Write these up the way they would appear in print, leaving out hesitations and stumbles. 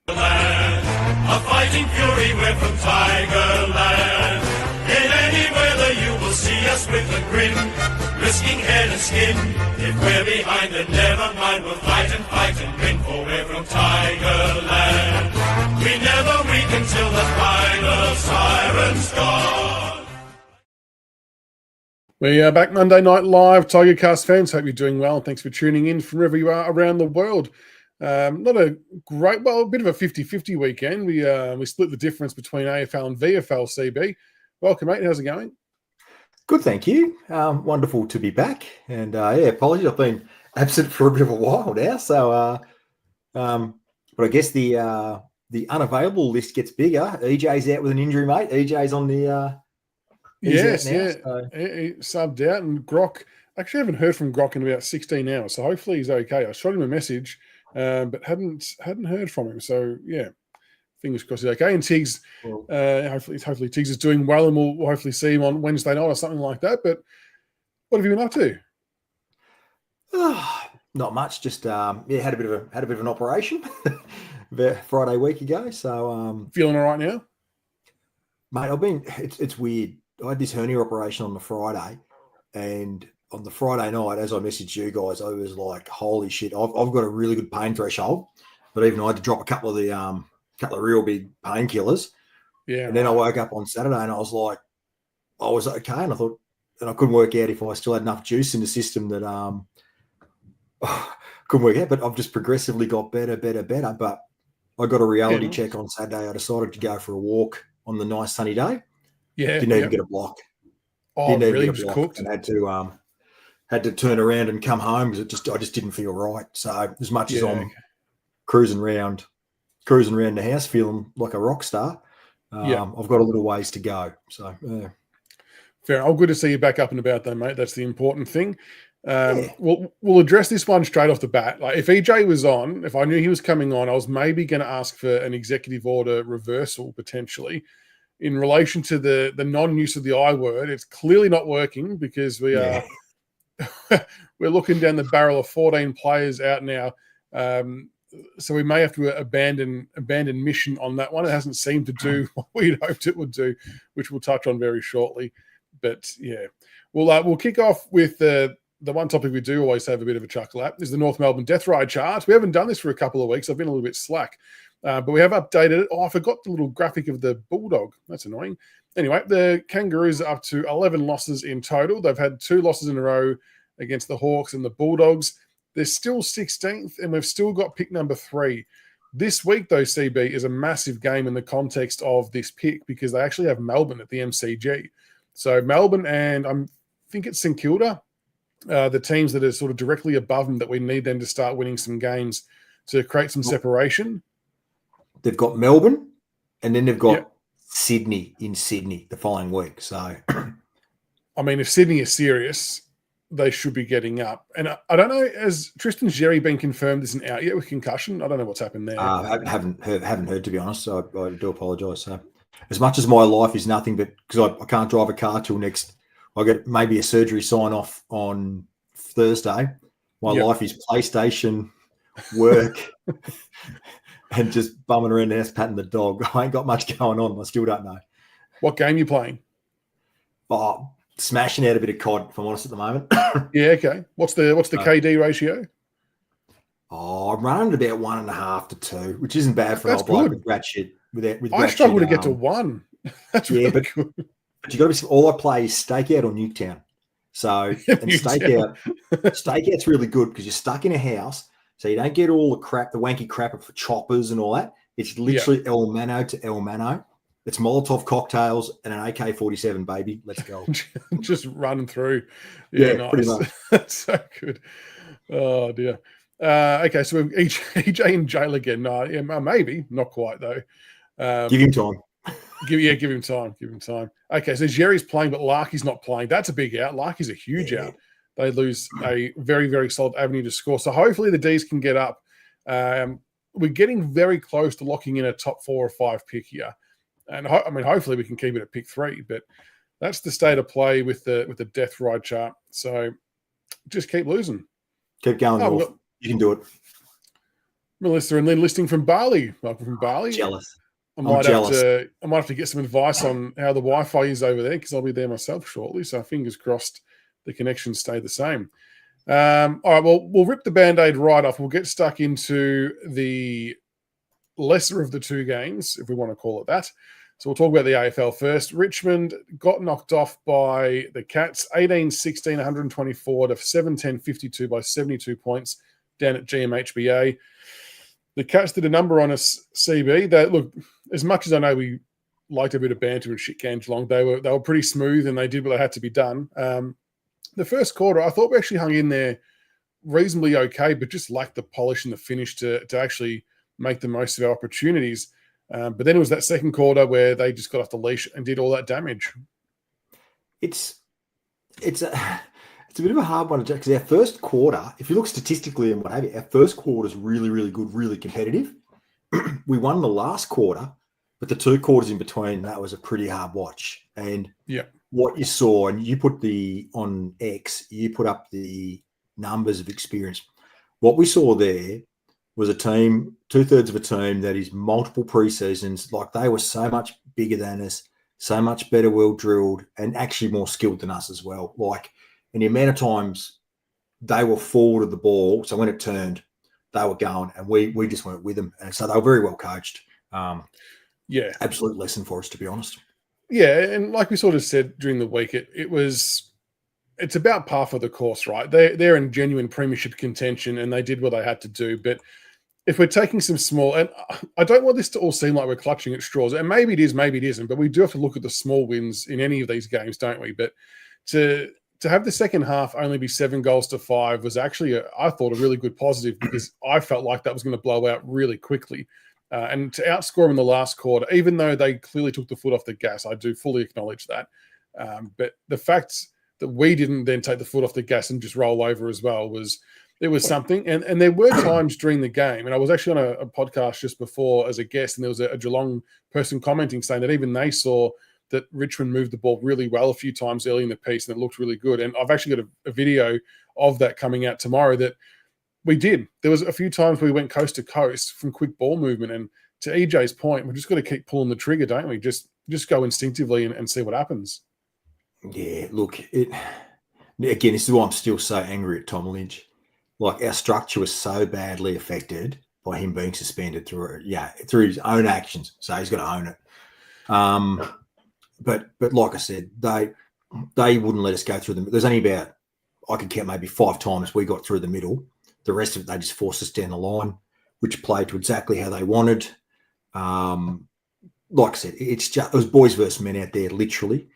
A fighting fury, we're from Tigerland. In any weather you will see us with a grin, risking head and skin. If we're behind, then never mind, we'll fight and win, for we're from Tigerland. We never weaken till the final siren's gone. We are back Monday Night Live, Tigercast fans. Hope you're doing well. Thanks for tuning in from wherever you are around the world. Not a great, well, a bit of a 50-50 weekend. We split the difference between AFL and VFL CB. Welcome, mate. How's it going? Good, thank you. Wonderful to be back. And apologies, I've been absent for a bit of a while now. So, but I guess the unavailable list gets bigger. EJ's out with an injury, mate. EJ's on the yes, now, yeah. so. He subbed out, and Grok. Actually, I haven't heard from Grok in about 16 hours, so hopefully he's okay. I shot him a message. But hadn't heard from him. So yeah, fingers crossed he's okay. And Tiggs, hopefully Tiggs is doing well, and we'll hopefully see him on Wednesday night or something like that. But what have you been up to? Not much. Just had a bit of an operation Friday week ago. So feeling all right now, mate. It's weird. I had this hernia operation on the Friday, and on the Friday night, as I messaged you guys, I was like, "Holy shit! I've got a really good pain threshold," but even I had to drop a couple of real big painkillers. Yeah. And then I woke up on Saturday and I was like, I was okay, and I thought, and I couldn't work out if I still had enough juice in the system that couldn't work out. But I've just progressively got better. But I got a reality check on Saturday. I decided to go for a walk on the nice sunny day. Yeah. Didn't even get a block. Oh, really? Just cooked. And had to turn around and come home because I just didn't feel right. So as much as I'm cruising around the house feeling like a rock star, I've got a little ways to go. So fair. Oh, good to see you back up and about though, mate. That's the important thing. We'll address this one straight off the bat. Like if EJ was on, if I knew he was coming on, I was maybe going to ask for an executive order reversal potentially in relation to the non-use of the I word. It's clearly not working because we are we're looking down the barrel of 14 players out now. So we may have to abandon mission on that one. It hasn't seemed to do what we'd hoped it would do, which we'll touch on very shortly. But yeah, we'll kick off with the one topic we do always have a bit of a chuckle at is the North Melbourne Death Ride chart. We haven't done this for a couple of weeks. I've been a little bit slack, but we have updated it. Oh, I forgot the little graphic of the Bulldog. That's annoying. Anyway, the Kangaroos are up to 11 losses in total. They've had 2 losses in a row against the Hawks and the Bulldogs. They're still 16th, and we've still got pick number 3. This week, though, CB, is a massive game in the context of this pick because they actually have Melbourne at the MCG. So Melbourne and I think it's St Kilda, the teams that are sort of directly above them that we need them to start winning some games to create some separation. They've got Melbourne, and then they've got Sydney in Sydney the following week. So, I mean, if Sydney is serious, they should be getting up. And I don't know, has Tristan Xerri been confirmed isn't out yet with concussion? I don't know what's happened there. I haven't heard, to be honest, so I do apologise. So, as much as my life is nothing but because I can't drive a car till I get maybe a surgery sign off on Thursday. My life is PlayStation, work, and just bumming around the house, patting the dog. I ain't got much going on. I still don't know. What game are you playing? Oh, smashing out a bit of COD, if I'm honest, at the moment. Yeah, okay. What's the KD ratio? Oh, I'm running at about 1.5 to 2, which isn't bad for an old bloke with rat shit. I struggle to get to 1. That's really good. But you got to be. All I play is Stakeout or Nuketown. So and Stakeout's really good because you're stuck in a house, so you don't get all the crap, the wanky crap for choppers and all that. It's literally El Mano to El Mano. It's Molotov cocktails and an AK-47, baby. Let's go. Just running through. Yeah, nice. Pretty much. That's so good. Oh, dear. Okay, so we've EJ in jail again. No, yeah, maybe. Not quite, though. Give him time. Give him time. Give him time. Okay, so Jerry's playing, but Larky's not playing. That's a big out. Larky's a huge out. They lose a very, very solid avenue to score. So hopefully the Ds can get up. We're getting very close to locking in a top 4 or 5 pick here. And hopefully we can keep it at pick 3, but that's the state of play with the death ride chart. So just keep losing. Keep going. You can do it. Melissa and Lynn listening from Bali. Welcome from Bali. Jealous. I might jealous. have to get some advice on how the Wi-Fi is over there because I'll be there myself shortly. So fingers crossed the connections stay the same. All right, well, we'll rip the Band-Aid right off. We'll get stuck into the lesser of the two games, if we want to call it that. So we'll talk about the AFL first. Richmond got knocked off by the Cats, 18-16, 124 to 7-10-52 by 72 points down at GMHBA. The Cats did a number on us, CB. That, look, as much as I know we liked a bit of banter and shit came along, they were pretty smooth and they did what they had to be done. The first quarter, I thought we actually hung in there reasonably okay, but just lacked the polish and the finish to actually make the most of our opportunities. But then it was that second quarter where they just got off the leash and did all that damage. It's a bit of a hard one to judge because our first quarter, if you look statistically and what have you, our first quarter is really, really good, really competitive. We won the last quarter, but the two quarters in between, that was a pretty hard watch. And what you saw, and you put on X, you put up the numbers of experience. What we saw there was a team, 2/3 of a team that is multiple preseasons. Like they were so much bigger than us, so much better, well drilled, and actually more skilled than us as well. Like, and the amount of times they were forward of the ball, so when it turned, they were going, and we just weren't with them. And so they were very well coached. Absolute lesson for us, to be honest. Yeah, and like we sort of said during the week, it's about par for the course, right? They're in genuine premiership contention, and they did what they had to do. But if we're taking some small, and I don't want this to all seem like we're clutching at straws, and maybe it is, maybe it isn't, but we do have to look at the small wins in any of these games, don't we? But to have the second half only be 7-5 was actually, I thought, a really good positive because I felt like that was going to blow out really quickly. And to outscore them in the last quarter, even though they clearly took the foot off the gas, I do fully acknowledge that. But the fact that we didn't then take the foot off the gas and just roll over as well was something. And there were times during the game, and I was actually on a podcast just before as a guest, and there was a Geelong person commenting saying that even they saw that Richmond moved the ball really well a few times early in the piece, and it looked really good. And I've actually got a video of that coming out tomorrow that we did. There was a few times we went coast to coast from quick ball movement. And to EJ's point, we've just got to keep pulling the trigger, don't we? Just go instinctively and see what happens. Yeah, look, again, this is why I'm still so angry at Tom Lynch. Like, our structure was so badly affected by him being suspended through his own actions. So he's got to own it. But like I said, they wouldn't let us go through them. There's only about, I could count maybe 5 times we got through the middle. The rest of it, they just forced us down the line, which played to exactly how they wanted. Like I said, it was boys versus men out there, literally.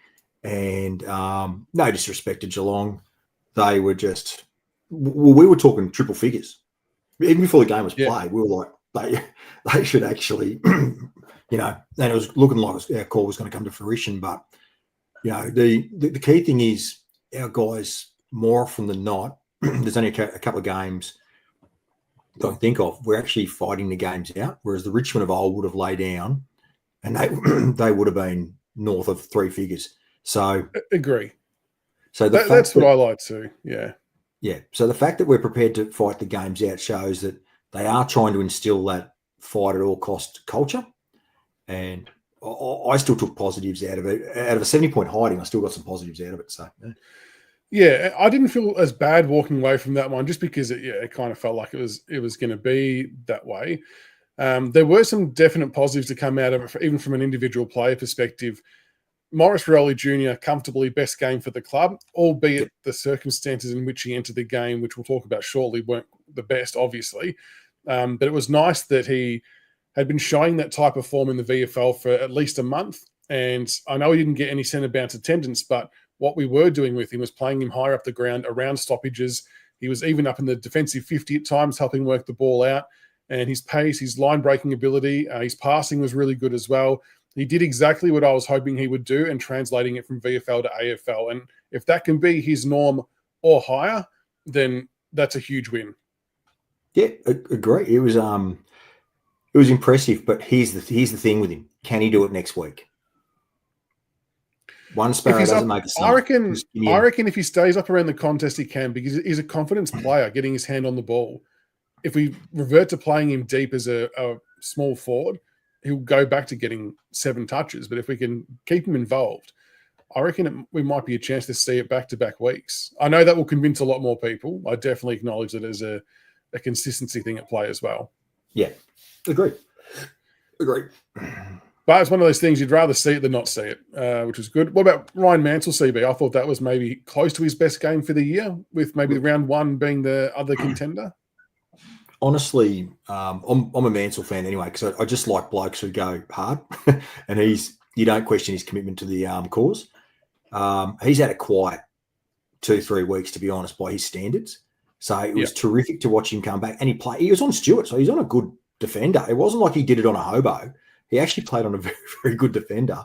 And no disrespect to Geelong. They were just, we were talking triple figures. Even before the game was played, we were like, they should actually, and it was looking like our call was going to come to fruition. But, the key thing is our guys, more often than not, there's only a couple of games I can think of, we're actually fighting the games out, whereas the Richmond of old would have laid down and they would have been north of 3 figures. So agree. So that's what I like too. Yeah. Yeah. So the fact that we're prepared to fight the games out shows that they are trying to instill that fight at all cost culture. And I still took positives out of it. Out of a 70-point hiding, I still got some positives out of it. So yeah, I didn't feel as bad walking away from that one just because it kind of felt like it was going to be that way. There were some definite positives to come out of it, even from an individual player perspective. Morris Rowley Jr. comfortably best game for the club, albeit the circumstances in which he entered the game, which we'll talk about shortly, weren't the best, obviously. But it was nice that he had been showing that type of form in the VFL for at least a month. And I know he didn't get any centre bounce attendance, but what we were doing with him was playing him higher up the ground around stoppages. He was even up in the defensive 50 at times, helping work the ball out. And his pace, his line-breaking ability, his passing was really good as well. He did exactly what I was hoping he would do and translating it from VFL to AFL. And if that can be his norm or higher, then that's a huge win. Yeah, agree. It was impressive, but here's the thing with him. Can he do it next week? One sparrow doesn't make a summer. I reckon if he stays up around the contest, he can, because he's a confidence player getting his hand on the ball. if we revert to playing him deep as a small forward, he'll go back to getting 7 touches. But if we can keep him involved, I reckon we might be a chance to see it back-to-back weeks. I know that will convince a lot more people. I definitely acknowledge it as a consistency thing at play as well. Yeah, agree. But it's one of those things you'd rather see it than not see it, which is good. What about Ryan Mansell, CB? I thought that was maybe close to his best game for the year, with maybe round 1 being the other contender. Honestly, I'm a Mansell fan anyway, because I just like blokes who go hard, and you don't question his commitment to the cause. He's had a quiet 2-3 weeks, to be honest, by his standards. So it was terrific to watch him come back, and he was on Stewart, so he's on a good defender. It wasn't like he did it on a hobo. He actually played on a very, very good defender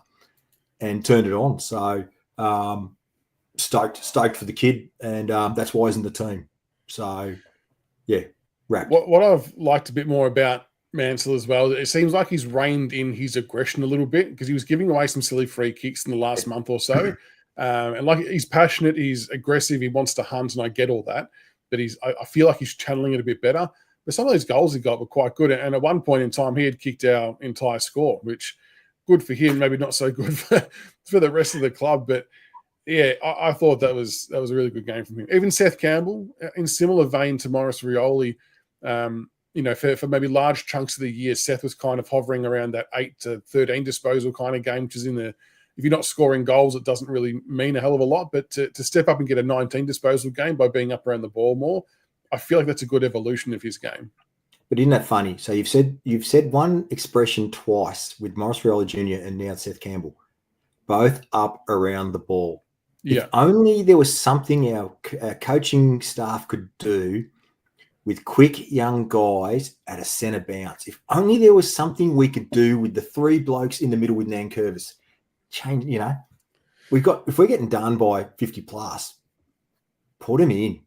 and turned it on. So stoked for the kid, and that's why he's in the team. So, yeah, wrapped. What I've liked a bit more about Mansell as well, it seems like he's reined in his aggression a little bit, because he was giving away some silly free kicks in the last month or so. And like, he's passionate, he's aggressive, he wants to hunt, and I get all that. But I feel like he's channeling it a bit better. But some of those goals he got were quite good. And at one point in time, he had kicked our entire score, which good for him, maybe not so good for the rest of the club. But yeah, I thought that was a really good game from him. Even Seth Campbell, in similar vein to Maurice Rioli, for maybe large chunks of the year, Seth was kind of hovering around that 8 to 13 disposal kind of game, which is if you're not scoring goals, it doesn't really mean a hell of a lot. But to step up and get a 19 disposal game by being up around the ball more, I feel like that's a good evolution of his game. But isn't that funny? So you've said one expression twice with Maurice Rioli Jr. and now Seth Campbell, both up around the ball. Yeah. If only there was something our coaching staff could do with quick young guys at a centre bounce. If only there was something we could do with the 3 blokes in the middle with Nankervis. Change, if we're getting done by 50 plus, put them in.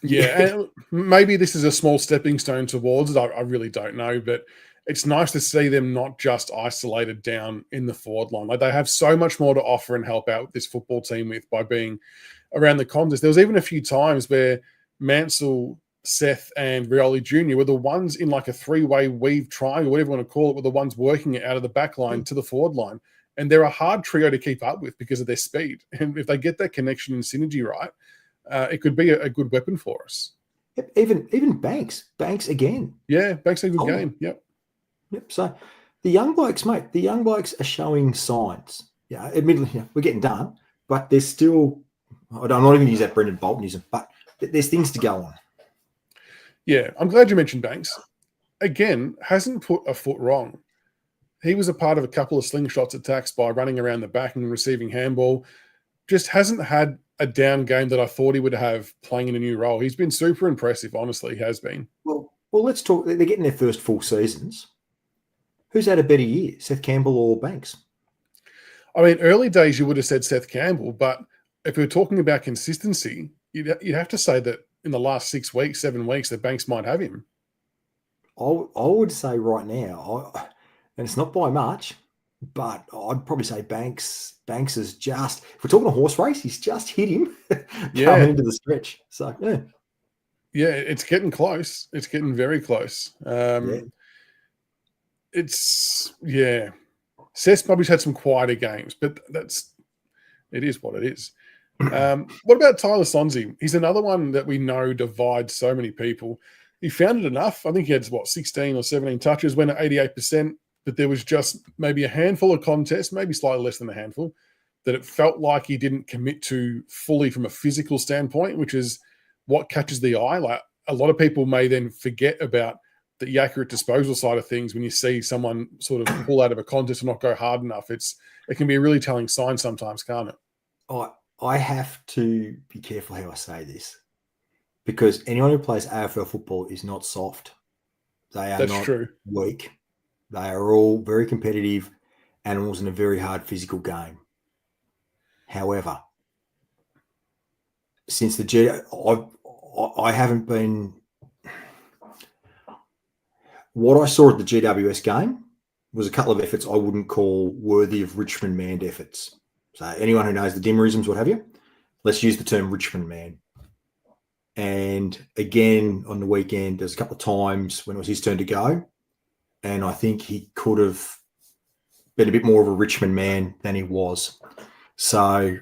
Yeah, and maybe this is a small stepping stone towards it. I really don't know, but it's nice to see them not just isolated down in the forward line. Like, they have so much more to offer and help out this football team with by being around the contest. There was even a few times where Mansell, Seth, and Rioli Jr. were the ones in like a 3-way weave triangle, whatever you want to call it, were the ones working it out of the back line to the forward line. And they're a hard trio to keep up with because of their speed. And if they get that connection and synergy right, it could be a good weapon for us. Even Banks again. Yeah, Banks had a good game. Yep. So the young blokes, mate, are showing signs. Yeah, admittedly, we're getting done, but there's still. I'm not even use that Brendan Boltonism, but there's things to go on. Yeah, I'm glad you mentioned Banks. Again, hasn't put a foot wrong. He was a part of a couple of slingshots attacks by running around the back and receiving handball. Just hasn't had a down game that I thought he would have playing in a new role. He's been super impressive, honestly, he has been. Well, let's talk. They're getting their first full seasons. Who's had a better year, Seth Campbell or Banks? I mean, early days you would have said Seth Campbell, but if we're talking about consistency, you'd have to say that in the last 6 weeks, 7 weeks, that Banks might have him. I would say right now, and it's not by much, but I'd probably say Banks is just, if we're talking a horse race, he's just hit him coming into the stretch. So, yeah. Yeah, it's getting close. It's getting very close. Seth's probably had some quieter games, but it is what it is. What about Tyler Sonzi? He's another one that we know divides so many people. He found it enough. I think he had, 16 or 17 touches, went at 88%, but there was just maybe a handful of contests, maybe slightly less than a handful, that it felt like he didn't commit to fully from a physical standpoint, which is what catches the eye. Like, a lot of people may then forget about the accurate disposal side of things when you see someone sort of pull out of a contest and not go hard enough. It can be a really telling sign sometimes, can't it? I have to be careful how I say this, because anyone who plays AFL football is not soft. They are not weak. They are all very competitive animals in a very hard physical game. However, since I haven't been. What I saw at the GWS game was a couple of efforts I wouldn't call worthy of Richmond manned efforts. So anyone who knows the dimmerisms, what have you, let's use the term Richmond man. And again, on the weekend, there's a couple of times when it was his turn to go. And I think he could have been a bit more of a Richmond man than he was. So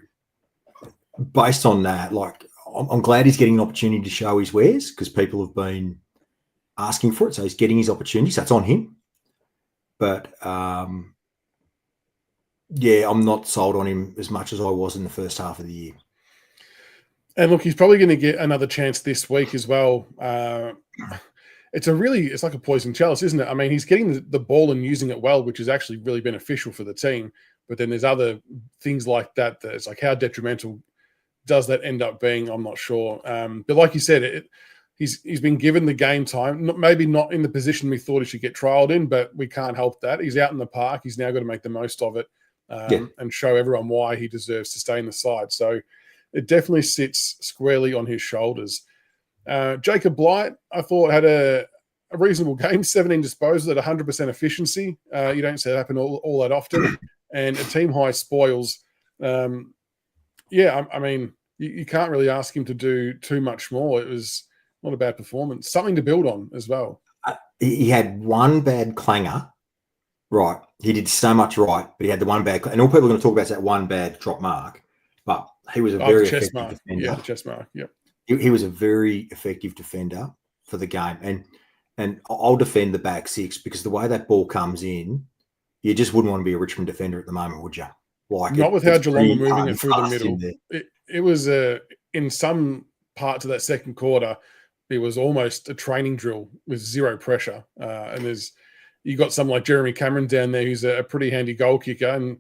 based on that, like, I'm glad he's getting an opportunity to show his wares because people have been asking for it. So he's getting his opportunity. So that's on him. But, yeah, I'm not sold on him as much as I was in the first half of the year. And look, he's probably going to get another chance this week as well. It's like a poison chalice, isn't it? I mean, he's getting the ball and using it well, which is actually really beneficial for the team. But then there's other things like that it's like, how detrimental does that end up being? I'm not sure. But like you said, he's been given the game time, maybe not in the position we thought he should get trialled in, but we can't help that. He's out in the park. He's now got to make the most of it and show everyone why he deserves to stay in the side. So it definitely sits squarely on his shoulders. Jacob Blight, I thought, had a reasonable game, 17 disposals at 100% efficiency. You don't see that happen all that often. And a team-high spoils. I mean, you can't really ask him to do too much more. It was not a bad performance. Something to build on as well. He had one bad clanger. Right. He did so much right, but he had the one bad – and all people are going to talk about is that one bad drop mark. But he was a very effective defender. Yeah, the chest mark, yep. He was a very effective defender for the game. And I'll defend the back six because the way that ball comes in, you just wouldn't want to be a Richmond defender at the moment, would you? Like, not with how Geelong were moving it through the middle. It was in some parts of that second quarter, it was almost a training drill with zero pressure. And you got someone like Jeremy Cameron down there who's a pretty handy goal kicker. And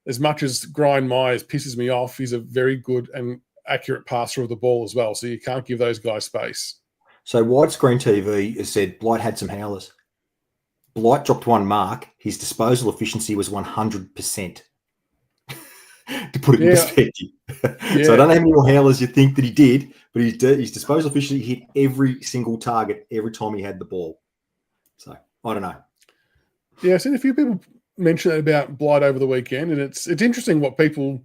as much as Grind Myers pisses me off, he's a very good and accurate passer of the ball as well. So you can't give those guys space. So Widescreen TV has said Blight had some howlers. Blight dropped one mark. His disposal efficiency was 100%. To put it in perspective. So I don't know how many more howlers you think that he did, but his disposal efficiency hit every single target every time he had the ball. So I don't know. Yeah, I've seen a few people mention that about Blight over the weekend, and it's interesting what people,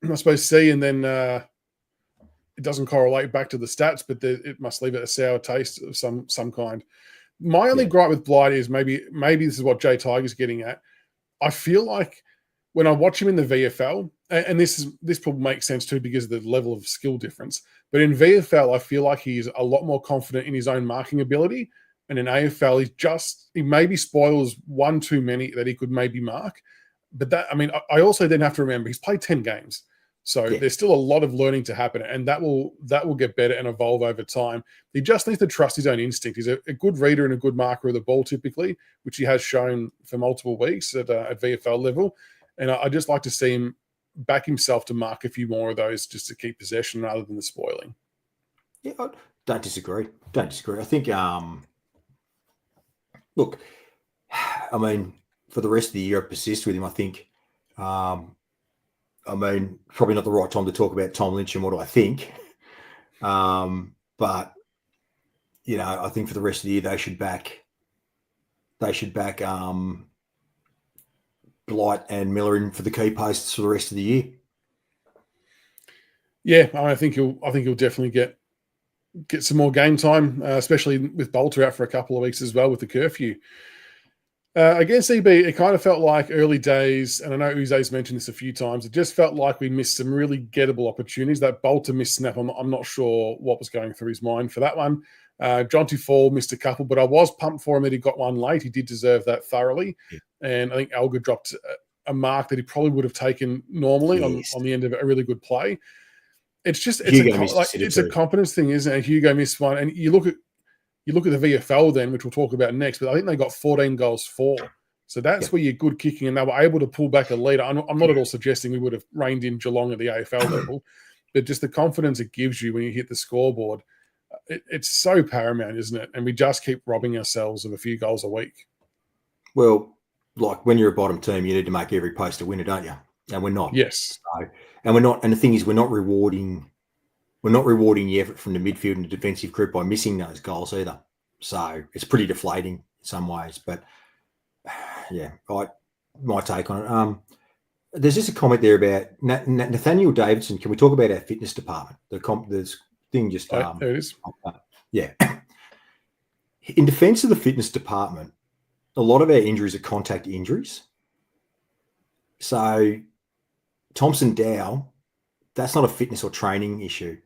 I suppose, see, and then it doesn't correlate back to the stats, but it must leave it a sour taste of some kind. My only gripe with Blight is maybe this is what Jay Tiger's getting at. I feel like when I watch him in the VFL, and this probably makes sense too because of the level of skill difference, but in VFL, I feel like he's a lot more confident in his own marking ability. And in AFL, he maybe spoils one too many that he could maybe mark. But I also then have to remember he's played 10 games. So there's still a lot of learning to happen, and that will get better and evolve over time. He just needs to trust his own instinct. He's a good reader and a good marker of the ball typically, which he has shown for multiple weeks at VFL level. And I just like to see him back himself to mark a few more of those just to keep possession rather than the spoiling. Yeah, I don't disagree. I think, look, I mean, for the rest of the year, I persist with him. I think, probably not the right time to talk about Tom Lynch and what I think. But, I think for the rest of the year, they should back Blight and Miller in for the key posts for the rest of the year. Yeah, I think he'll definitely get some more game time, especially with Bolter out for a couple of weeks as well with the curfew. Against EB, it kind of felt like early days, and I know Uze's mentioned this a few times, it just felt like we missed some really gettable opportunities. That Bolter missed snap, I'm not sure what was going through his mind for that one. Jonty Fall missed a couple, but I was pumped for him that he got one late. He did deserve that thoroughly. Yeah. And I think Elgar dropped a mark that he probably would have taken normally on the end of a really good play. It's a confidence thing, isn't it? Hugo missed one. And you look at the VFL then, which we'll talk about next, but I think they got 14 goals for. So that's where you're good kicking, and they were able to pull back a lead. I'm not at all suggesting we would have reined in Geelong at the AFL level, but just the confidence it gives you when you hit the scoreboard, it's so paramount, isn't it? And we just keep robbing ourselves of a few goals a week. Well, like when you're a bottom team, you need to make every post a winner, don't you? And we're not. Yes. So, and we're not. And the thing is, we're not rewarding the effort from the midfield and the defensive group by missing those goals either. So it's pretty deflating in some ways. But yeah, my take on it. There's just a comment there about Nathaniel Davidson. Can we talk about our fitness department? The Thing just there it is. Yeah. In defence of the fitness department, a lot of our injuries are contact injuries. So Thompson Dow, that's not a fitness or training issue.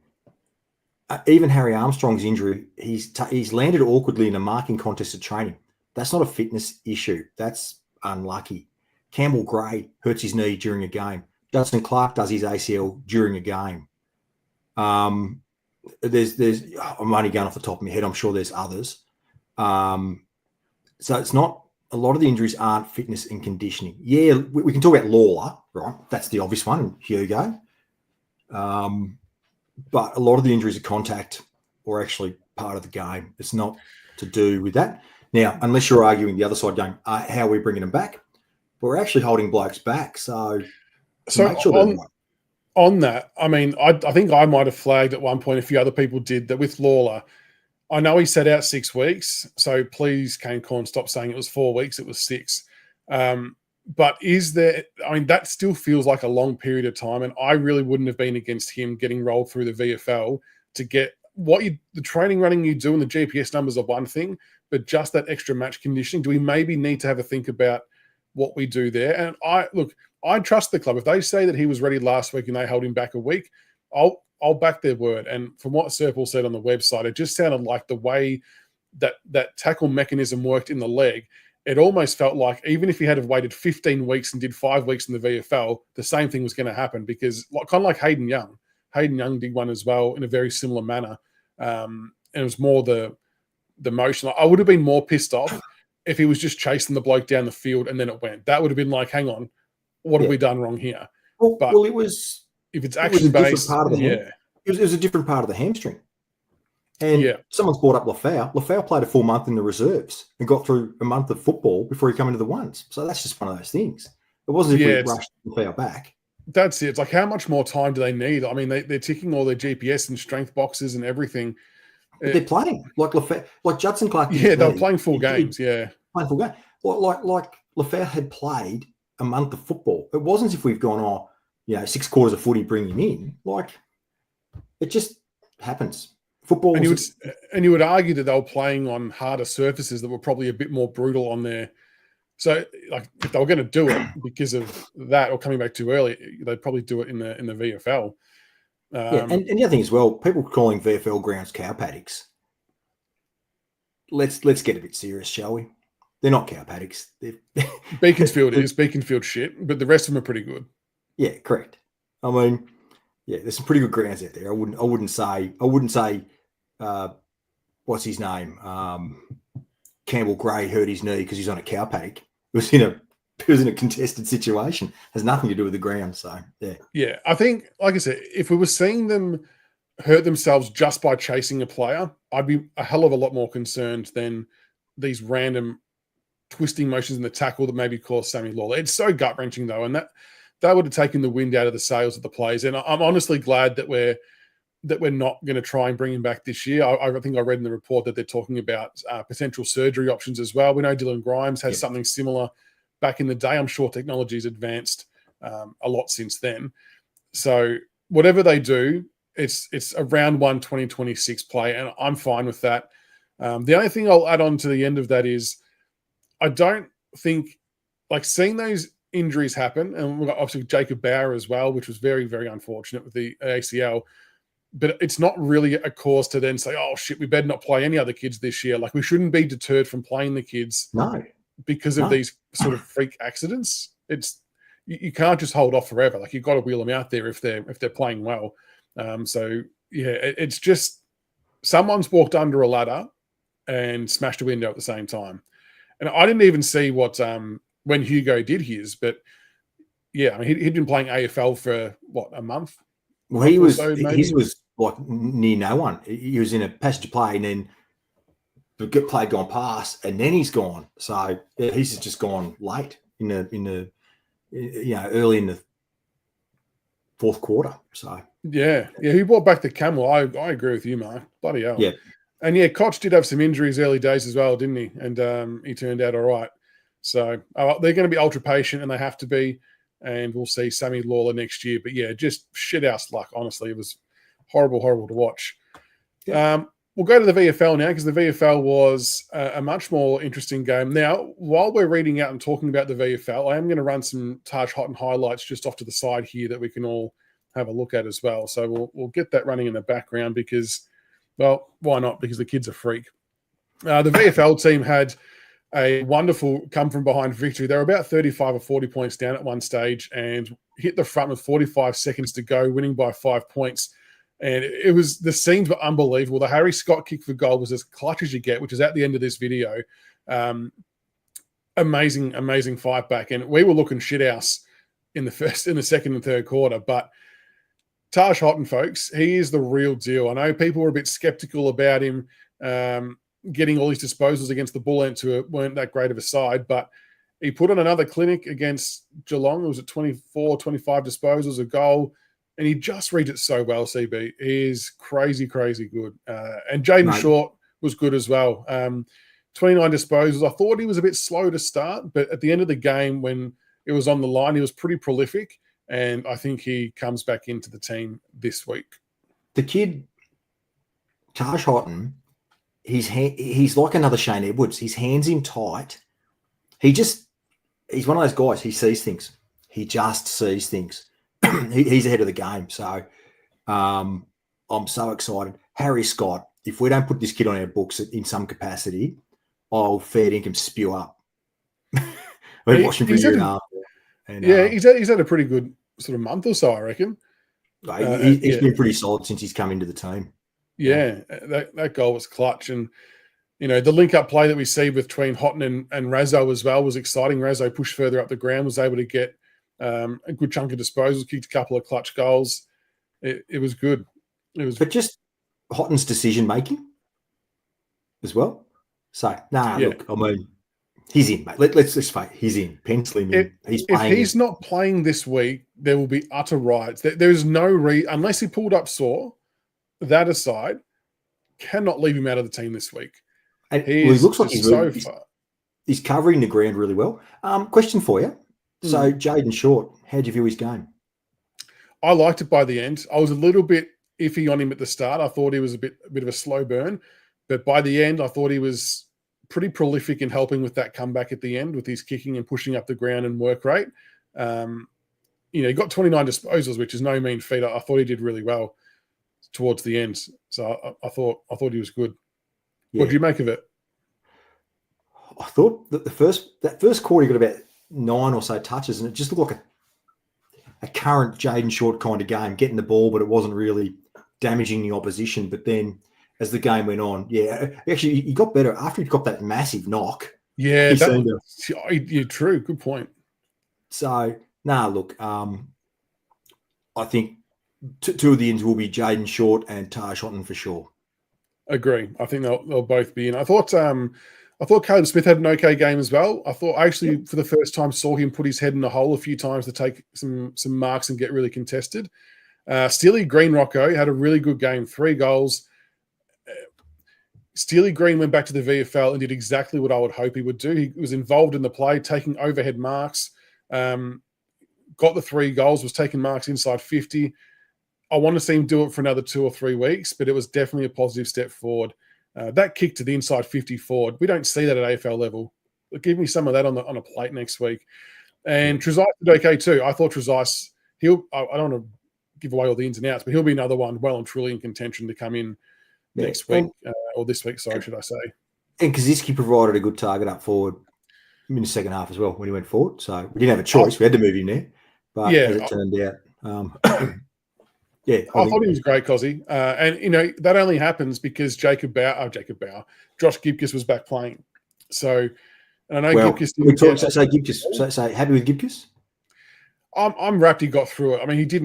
Even Harry Armstrong's injury, he's landed awkwardly in a marking contest at training. That's not a fitness issue. That's unlucky. Campbell Gray hurts his knee during a game. Justin Clark does his ACL during a game. There's I'm only going off the top of my head. I'm sure there's others. So it's not, a lot of the injuries aren't fitness and conditioning. Yeah, we can talk about Lawler, right? That's the obvious one, Hugo. But a lot of the injuries are contact or actually part of the game. It's not to do with that. Now, unless you're arguing the other side going, how are we bringing them back? But we're actually holding blokes back. So make sure on that, I mean, I think I might have flagged at one point, a few other people did, that with Lawler, I know he set out 6 weeks, so please, Kane Corn, stop saying it was 4 weeks, it was 6. But is there, I mean, that still feels like a long period of time, and I really wouldn't have been against him getting rolled through the VFL to get the training running you do and the GPS numbers are one thing, but just that extra match conditioning, do we maybe need to have a think about what we do there? And I trust the club. If they say that he was ready last week and they held him back a week, I'll back their word. And from what Serpil said on the website, it just sounded like the way that tackle mechanism worked in the leg, it almost felt like even if he had waited 15 weeks and did 5 weeks in the VFL, the same thing was going to happen, because kind of like Hayden Young. Hayden Young did one as well in a very similar manner. And it was more the motion. I would have been more pissed off if he was just chasing the bloke down the field and then it went. That would have been like, hang on, what have we done wrong here? Well, it was... If it's action-based, it was a different part of the hamstring. And someone's brought up Lafau. Lafau played a full month in the reserves and got through a month of football before he came into the ones. So that's just one of those things. It wasn't if we rushed Lafau back. That's it. It's like, how much more time do they need? I mean, they're ticking all their GPS and strength boxes and everything. But they're playing. Like Lafau, like Judson Clark. Yeah, they were playing full games, Playing full game. Like Lafau had played a month of football. It wasn't as if we've gone, 6 quarters of footy, bring him in. Like, it just happens. Football. And you would argue that they were playing on harder surfaces that were probably a bit more brutal on there. So, like, if they were going to do it because of that or coming back too early, they'd probably do it in the VFL. And the other thing as well, people calling VFL grounds cow paddocks. Let's get a bit serious, shall we? They're not cow paddocks. Beaconsfield is Beaconsfield shit, but the rest of them are pretty good. Yeah, correct. I mean, there's some pretty good grounds out there. I wouldn't say what's his name? Campbell Gray hurt his knee because he's on a cow paddock. It was in a contested situation. It has nothing to do with the ground. So yeah. I think, like I said, if we were seeing them hurt themselves just by chasing a player, I'd be a hell of a lot more concerned than these random twisting motions in the tackle that maybe caused Sammy Lawler. It's so gut wrenching though, and that would have taken the wind out of the sails of the players. And I'm honestly glad that we're not going to try and bring him back this year. I think I read in the report that they're talking about potential surgery options as well. We know Dylan Grimes has something similar back in the day. I'm sure technology's advanced a lot since then. So whatever they do, it's a round 1 2026 play, and I'm fine with that. The only thing I'll add on to the end of that is I don't think, like, seeing those injuries happen, and we've got obviously Jacob Bauer as well, which was very, very unfortunate with the ACL. But it's not really a cause to then say, oh, shit, we better not play any other kids this year. Like, we shouldn't be deterred from playing the kids because of these sort of freak accidents. You can't just hold off forever. Like, you've got to wheel them out there if they're playing well. It's just someone's walked under a ladder and smashed a window at the same time. And I didn't even see what when Hugo did his, but I mean, he'd been playing AFL for a month. Well, his was like near no one. He was in a passenger plane, and then the play gone past, and then he's gone. So he's just gone late in the early in the fourth quarter. So he brought back the camel. I agree with you, Mark. Bloody hell. Yeah. And Koch did have some injuries early days as well, didn't he? And he turned out all right. So they're going to be ultra patient, and they have to be. And we'll see Sammy Lawler next year. But just shit house luck, honestly. It was horrible, horrible to watch. Yeah. We'll go to the VFL now because the VFL was a much more interesting game. Now, while we're reading out and talking about the VFL, I am going to run some Taj Houghton highlights just off to the side here that we can all have a look at as well. So we'll get that running in the background because, well, why not? Because the kid's a freak. The VFL team had a wonderful come-from-behind victory. They were about 35 or 40 points down at one stage and hit the front with 45 seconds to go, winning by 5 points. And the scenes were unbelievable. The Harry Scott kick for goal was as clutch as you get, which is at the end of this video. Amazing fight back. And we were looking shithouse in the second and third quarter. But Taj Houghton, folks, he is the real deal. I know people were a bit skeptical about him getting all his disposals against the Bull Ants who weren't that great of a side, but he put on another clinic against Geelong. It was at 24, 25 disposals, a goal. And he just reads it so well, CB. He is crazy good. And Jaden Short was good as well. 29 disposals. I thought he was a bit slow to start, but at the end of the game, when it was on the line, he was pretty prolific. And I think he comes back into the team this week. The kid, Taj Houghton, he's like another Shane Edwards. His hands in tight. He's one of those guys. He sees things. He just sees things. He's ahead of the game. So I'm so excited. Harry Scott, if we don't put this kid on our books in some capacity, I'll fair dinkum spew up. We're watching for you after. And, he's had a pretty good sort of month or so, I reckon. He's been pretty solid since he's come into the team. Yeah, that goal was clutch. And, the link-up play that we see between Houghton and Razzo as well was exciting. Razzo pushed further up the ground, was able to get a good chunk of disposals, kicked a couple of clutch goals. It was good. But just Houghton's decision-making as well. So, look, I mean, he's in, mate. Let's just face he's in. Pencil him in. If he's not playing this week, there will be utter riots. There is no unless he pulled up sore, that aside, cannot leave him out of the team this week. And he looks like he's covering the ground really well. Question for you. So, Jaden Short, how did you view his game? I liked it by the end. I was a little bit iffy on him at the start. I thought he was a bit of a slow burn. But by the end, I thought he was pretty prolific in helping with that comeback at the end with his kicking and pushing up the ground and work rate. He got 29 disposals, which is no mean feat. I thought he did really well towards the end. So I thought he was good. Yeah. What did you make of it? I thought that that first quarter he got about 9 or so touches, and it just looked like a current Jaden Short kind of game, getting the ball, but it wasn't really damaging the opposition. But then as the game went on, actually he got better after he got that massive knock. Yeah, true. Good point. So, look, I think two of the ends will be Jaden Short and Taj Houghton for sure. Agree. I think they'll both be in. I thought Caleb Smith had an okay game as well. I thought I actually, for the first time, saw him put his head in the hole a few times to take some marks and get really contested. Steely Green Rocco had a really good game, 3 goals. Steely Green went back to the VFL and did exactly what I would hope he would do. He was involved in the play, taking overhead marks, got the 3 goals, was taking marks inside 50. I want to see him do it for another 2 or 3 weeks, but it was definitely a positive step forward. That kick to the inside 50 forward, we don't see that at AFL level. Give me some of that on a plate next week. And Trezise did okay too. I thought Trezise, I don't want to give away all the ins and outs, but he'll be another one well and truly in contention to come in next week, or this week, sorry, should I say. And Kaczynski provided a good target up forward in the second half as well when he went forward. So we didn't have a choice. We had to move him there. But as it turned out, I thought he was great, Cozzy. And, that only happens because Josh Gibcus was back playing. So, and I know Gibcus didn't happy with Gibcus? I'm wrapped he got through it. I mean, he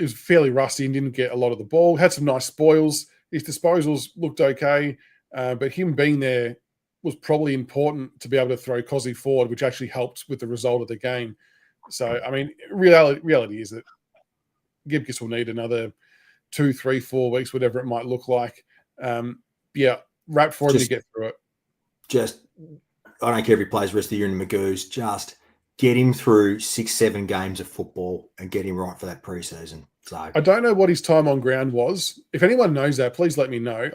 was fairly rusty and didn't get a lot of the ball. Had some nice spoils. His disposals looked okay, but him being there was probably important to be able to throw Cozzy forward, which actually helped with the result of the game. So, I mean, reality is that Gibcus will need another 2, 3, 4 weeks, whatever it might look like. Wrapped for him to get through it. I don't care if he plays the rest of the year in the Magoos, just get him through 6, 7 games of football and get him right for that preseason. So I don't know what his time on ground was. If anyone knows that, please let me know.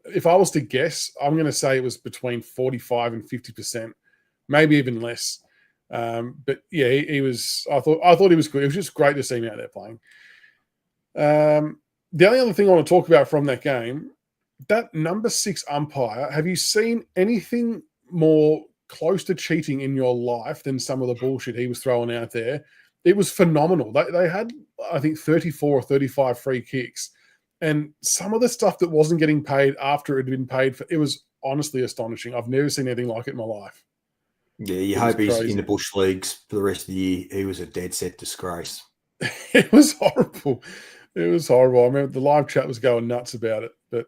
If I was to guess, I'm going to say it was between 45 and 50%, maybe even less. But yeah, he was. I thought he was good. It was just great to see him out there playing. The only other thing I want to talk about from that game, that number 6 umpire. Have you seen anything more close to cheating in your life than some of the bullshit he was throwing out there? It was phenomenal. They had, I think, 34 or 35 free kicks. And some of the stuff that wasn't getting paid after it had been paid for, it was honestly astonishing. I've never seen anything like it in my life. Yeah, you hope he's in the bush leagues for the rest of the year. He was a dead set disgrace. It was horrible. It was horrible. I remember the live chat was going nuts about it. But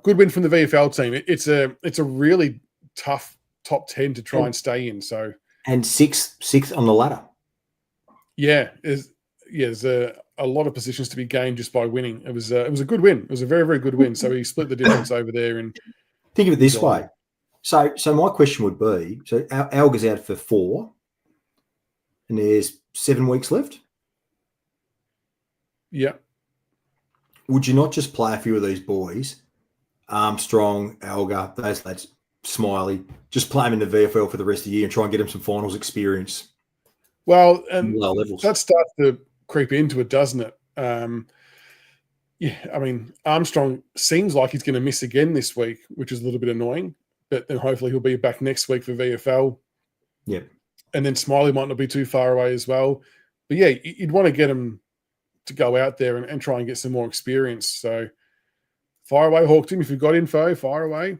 good win from the VFL team. It's a really tough top 10 to try and stay in. So and sixth on the ladder. Yeah, there's a lot of positions to be gained just by winning. It was a good win. It was a very, very good win. So he split the difference over there. And think of it this way. So my question would be: so Alga's out for 4, and there's 7 weeks left. Yeah. Would you not just play a few of these boys, Armstrong, Alga, those lads, Smiley, just play them in the VFL for the rest of the year and try and get them some finals experience? Well, and that starts to creep into it, doesn't it? Yeah, I mean, Armstrong seems like he's going to miss again this week, which is a little bit annoying. But then hopefully he'll be back next week for VFL. Yeah. And then Smiley might not be too far away as well. But yeah, you'd want to get him to go out there and try and get some more experience. So fire away, Hawk Tim. If you've got info, fire away.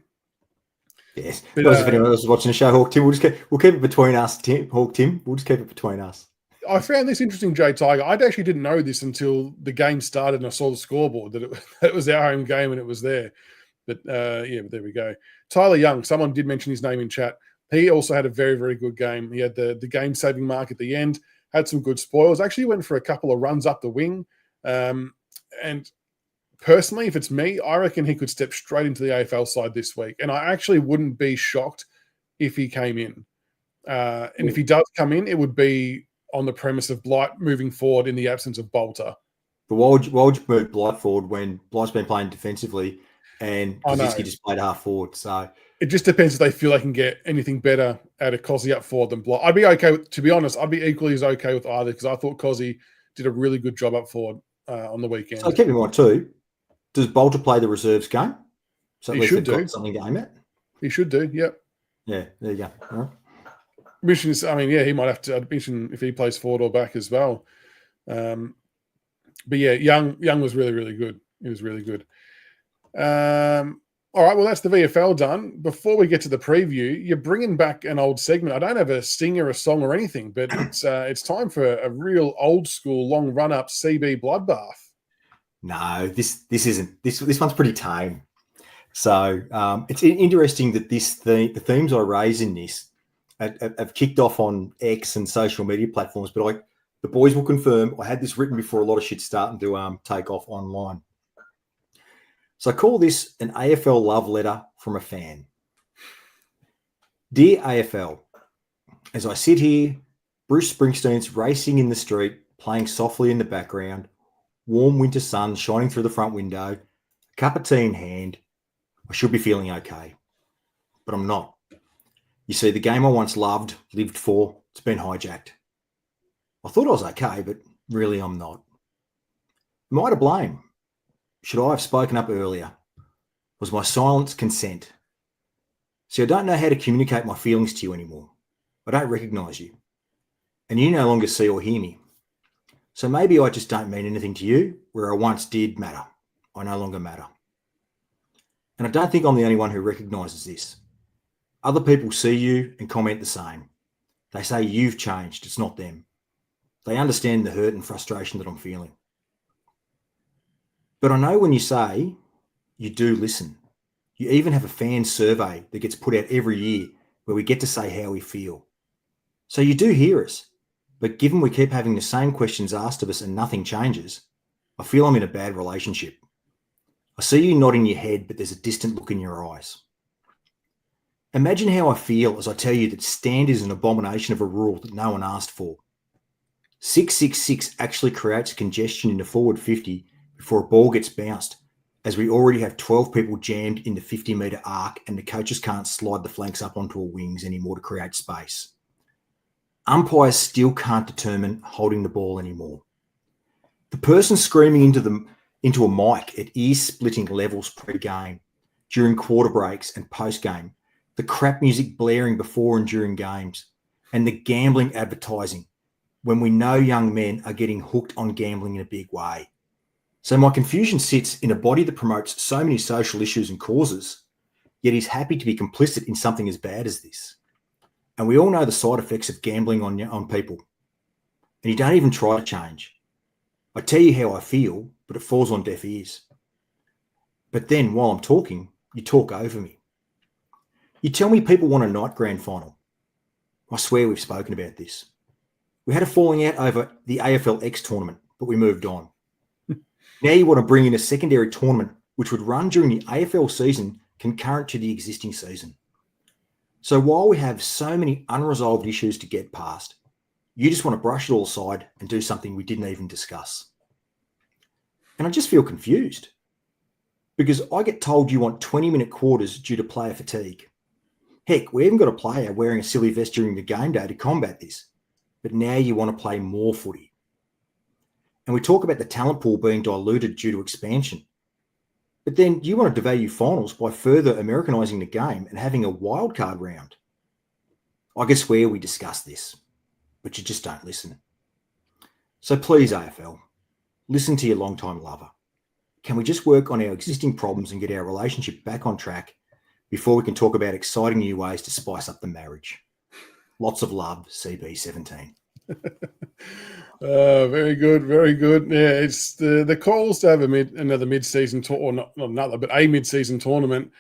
Yes. But, if anyone else is watching the show, Hawk Tim, we'll keep it between us, Hawk Tim. We'll just keep it between us. I found this interesting, Jay Tiger. I actually didn't know this until the game started and I saw the scoreboard that it was our home game and it was there. But yeah, but there we go. Tyler Young, someone did mention his name in chat. He also had a very, very good game. He had the game-saving mark at the end, had some good spoils. Actually went for a couple of runs up the wing. And personally, if it's me, I reckon he could step straight into the AFL side this week. And I actually wouldn't be shocked if he came in. And if he does come in, it would be on the premise of Blight moving forward in the absence of Bolter. But why would you move Blight forward when Blight's been playing defensively and Kozinski just played half forward? So it just depends if they feel they can get anything better out of Cozzy up forward than Blight. I'd be okay with, to be honest, I'd be equally as okay with either because I thought Cozzy did a really good job up forward on the weekend. So keep in mind too, does Bolter play the reserves game? So he should do. Something to aim at? He should do, yep. Yeah, there you go. All right. Mission is, I mean, yeah, he might have to mission if he plays forward or back as well. But yeah, Young was really, really good. He was really good. All right, well, that's the VFL done. Before we get to the preview, you're bringing back an old segment. I don't have a stinger, a song, or anything, but it's time for a real old school long run up CB Bloodbath. No, this isn't. This one's pretty tame. So it's interesting that the themes I raise in this have kicked off on X and social media platforms, but the boys will confirm I had this written before a lot of shit starting to take off online. So I call this an AFL love letter from a fan. Dear AFL, as I sit here, Bruce Springsteen's racing in the street, playing softly in the background, warm winter sun shining through the front window, a cup of tea in hand, I should be feeling okay. But I'm not. You see, the game I once loved, lived for, it's been hijacked. I thought I was okay, but really I'm not. Am I to blame? Should I have spoken up earlier? Was my silence consent? See, I don't know how to communicate my feelings to you anymore. I don't recognise you. And you no longer see or hear me. So maybe I just don't mean anything to you, where I once did matter. I no longer matter. And I don't think I'm the only one who recognises this. Other people see you and comment the same. They say you've changed, it's not them. They understand the hurt and frustration that I'm feeling. But I know when you say you do listen. You even have a fan survey that gets put out every year where we get to say how we feel. So you do hear us. But given we keep having the same questions asked of us and nothing changes, I feel I'm in a bad relationship. I see you nodding your head, but there's a distant look in your eyes. Imagine how I feel as I tell you that stand is an abomination of a rule that no one asked for. 666 actually creates congestion in the forward 50 before a ball gets bounced, as we already have 12 people jammed in the 50-metre arc and the coaches can't slide the flanks up onto a wings anymore to create space. Umpires still can't determine holding the ball anymore. The person screaming into a mic at ear-splitting levels pre-game, during quarter breaks and post-game, the crap music blaring before and during games, and the gambling advertising when we know young men are getting hooked on gambling in a big way. So my confusion sits in a body that promotes so many social issues and causes, yet is happy to be complicit in something as bad as this. And we all know the side effects of gambling on people. And you don't even try to change. I tell you how I feel, but it falls on deaf ears. But then while I'm talking, you talk over me. You tell me people want a night grand final. I swear we've spoken about this. We had a falling out over the AFL X tournament, but we moved on. Now you want to bring in a secondary tournament which would run during the AFL season concurrent to the existing season. So while we have so many unresolved issues to get past, you just want to brush it all aside and do something we didn't even discuss. And I just feel confused because I get told you want 20-minute quarters due to player fatigue. Heck, we even got a player wearing a silly vest during the game day to combat this. But now you want to play more footy. And we talk about the talent pool being diluted due to expansion. But then you want to devalue finals by further Americanising the game and having a wildcard round. I can swear we discussed this, but you just don't listen. So please, AFL, listen to your long-time lover. Can we just work on our existing problems and get our relationship back on track before we can talk about exciting new ways to spice up the marriage? Lots of love, CB17. Very good, very good. Yeah, it's the calls to have another mid-season or not another, but a mid-season tournament.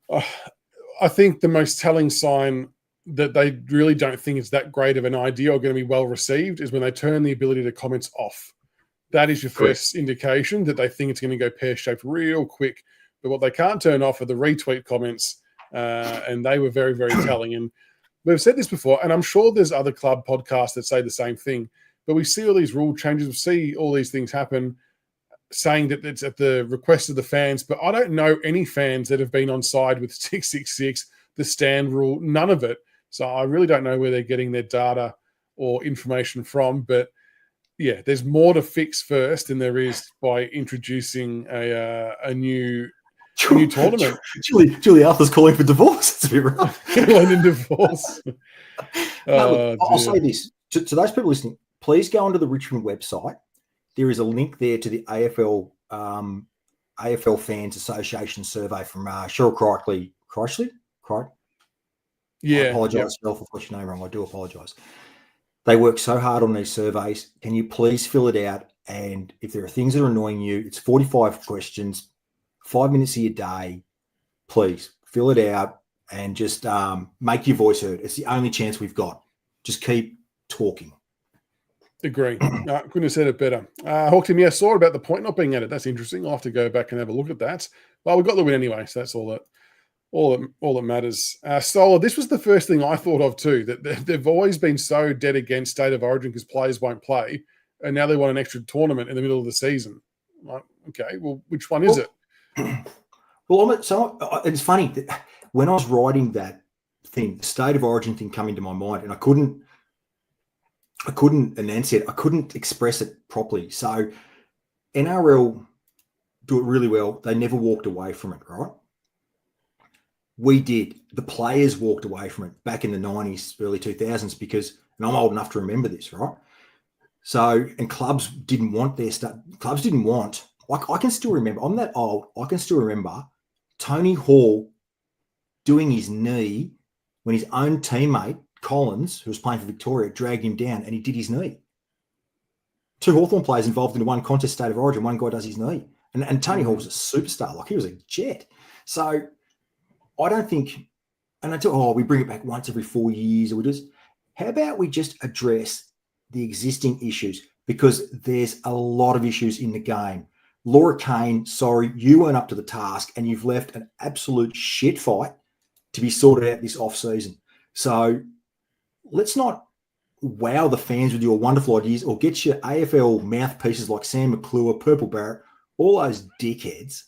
I think the most telling sign that they really don't think it's that great of an idea or going to be well received is when they turn the ability to comments off. That is your first indication that they think it's going to go pear-shaped real quick. But what they can't turn off are the retweet comments, and they were very, very telling. And we've said this before, and I'm sure there's other club podcasts that say the same thing, but we see all these rule changes, we see all these things happen, saying that it's at the request of the fans, but I don't know any fans that have been on side with 666, the stand rule, none of it. So I really don't know where they're getting their data or information from, but yeah, there's more to fix first than there is by introducing a new tournament. Julie Arthur's calling for divorce. It's a bit rough. London divorce. Look, I'll say this to those people listening: please go onto the Richmond website. There is a link there to the AFL Fans Association survey from Cheryl Kreishley. Yeah, I apologise, Cheryl, for putting your name wrong. I do apologise. They work so hard on these surveys. Can you please fill it out? And if there are things that are annoying you, it's 45 questions, 5 minutes of your day. Please fill it out and just make your voice heard. It's the only chance we've got. Just keep talking. Agree. Couldn't have said it better. Hawk Team, saw about the point not being added. That's interesting. I'll have to go back and have a look at that. Well, we got the win anyway, so that's all that matters. Solar, this was the first thing I thought of too, that they've always been so dead against State of Origin because players won't play, and now they want an extra tournament in the middle of the season. Like, okay, well, which one is it? Well, so it's funny that when I was writing that thing, the State of Origin thing come into my mind, and I couldn't enunciate it. I couldn't express it properly. So NRL do it really well. They never walked away from it, right? We did. The players walked away from it back in the 90s, early 2000s, because, and I'm old enough to remember this, right? So, and clubs didn't want their stuff. Clubs didn't want, like, I can still remember, I'm that old, I can still remember Tony Hall doing his knee when his own teammate, Collins, who was playing for Victoria, dragged him down and he did his knee. 2 Hawthorn players involved in one contest, State of Origin, one guy does his knee. And Tony Hall was a superstar, like he was a jet. So, I don't think, and I thought, we bring it back once every 4 years, or we just, how about we just address the existing issues? Because there's a lot of issues in the game. Laura Kane, sorry, you weren't up to the task and you've left an absolute shit fight to be sorted out this off season. So let's not wow the fans with your wonderful ideas, or get your AFL mouthpieces like Sam McClure, Purple Barrett, all those dickheads